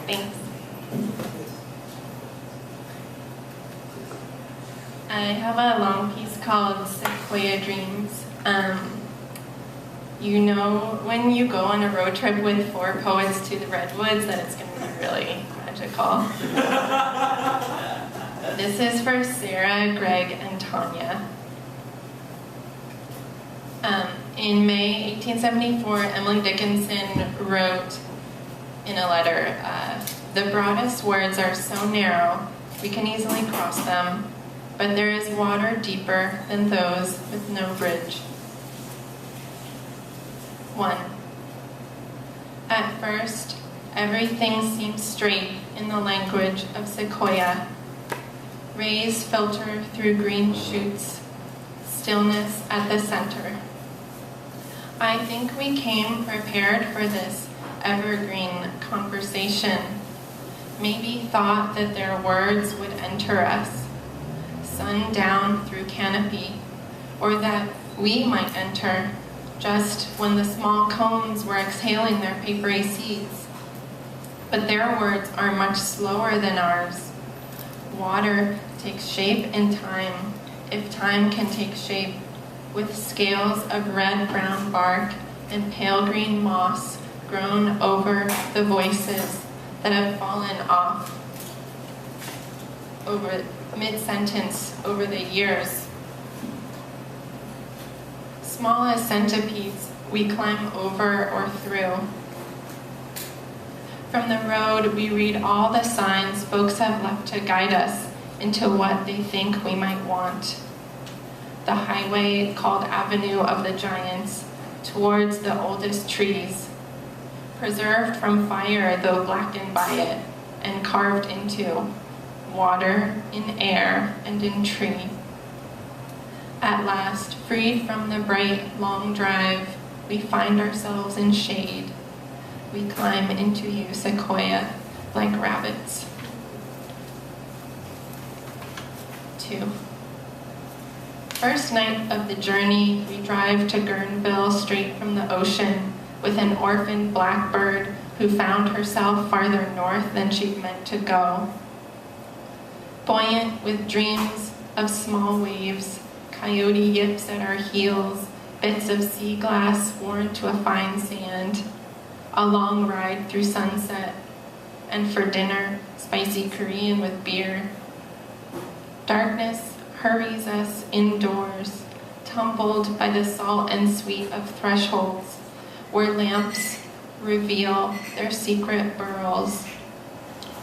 Thanks. I have a long piece called Sequoia Dreams. You know when you go on a road trip with 4 poets to the Redwoods that it's going to be really magical. This is for Sarah, Greg, and Tanya. In May 1874, Emily Dickinson wrote in a letter, "The broadest words are so narrow, we can easily cross them, but there is water deeper than those with no bridge." 1. At first, everything seems straight in the language of Sequoia. Rays filter through green shoots, stillness at the center. I think we came prepared for this evergreen conversation. Maybe thought that their words would enter us, sun down through canopy, or that we might enter just when the small cones were exhaling their papery seeds. But their words are much slower than ours. Water takes shape in time, if time can take shape, with scales of red-brown bark and pale green moss grown over the voices that have fallen off over mid-sentence over the years. Small as centipedes, we climb over or through. From the road, we read all the signs folks have left to guide us into what they think we might want. The highway called Avenue of the Giants towards the oldest trees, preserved from fire though blackened by it, and carved into water, in air, and in tree. At last, freed from the bright, long drive, we find ourselves in shade. We climb into you, Sequoia, like rabbits. 2. First night of the journey, we drive to Guerneville straight from the ocean with an orphaned blackbird who found herself farther north than she'd meant to go. Buoyant with dreams of small waves, coyote yips at our heels, bits of sea glass worn to a fine sand, a long ride through sunset, and for dinner, spicy Korean with beer. Darkness hurries us indoors, tumbled by the salt and sweet of thresholds, where lamps reveal their secret burrows,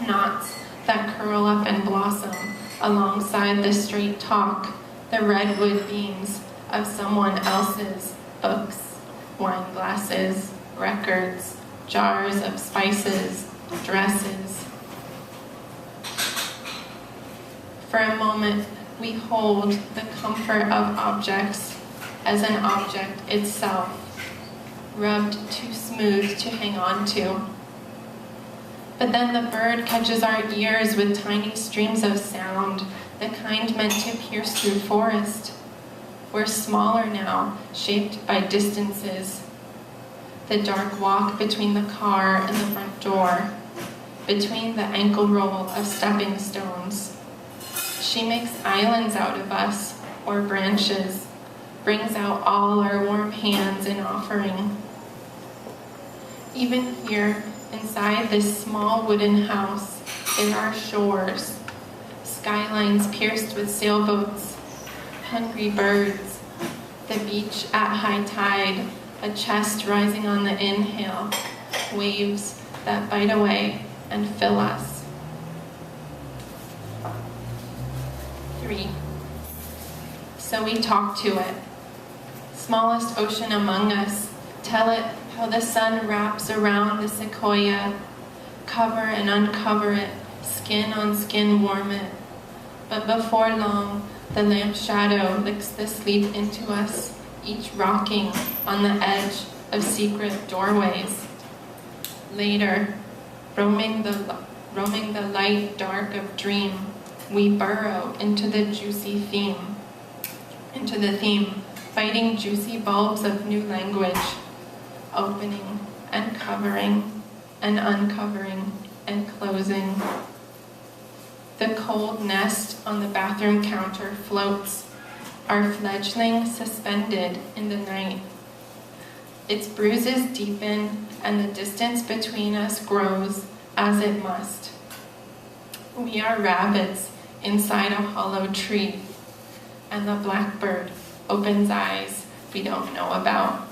knots that curl up and blossom alongside the straight talk, the redwood beams of someone else's books, wine glasses, records, jars of spices, dresses. For a moment, we hold the comfort of objects as an object itself, rubbed too smooth to hang on to. But then the bird catches our ears with tiny streams of sound, the kind meant to pierce through forest. We're smaller now, shaped by distances. The dark walk between the car and the front door, between the ankle roll of stepping stones. She makes islands out of us, or branches, brings out all our warm hands in offering. Even here, inside this small wooden house, there are shores, skylines pierced with sailboats, hungry birds, the beach at high tide, a chest rising on the inhale, waves that bite away and fill us. 3. So we talk to it. Smallest ocean among us, tell it how the sun wraps around the sequoia, cover and uncover it, skin on skin warm it. But before long, the lamp shadow licks the sleep into us, each rocking on the edge of secret doorways. Later, roaming the light dark of dream, we burrow into the theme, fighting juicy bulbs of new language, opening and covering and uncovering and closing. The cold nest on the bathroom counter floats, our fledgling suspended in the night. Its bruises deepen and the distance between us grows as it must. We are rabbits inside a hollow tree, and the blackbird opens eyes we don't know about.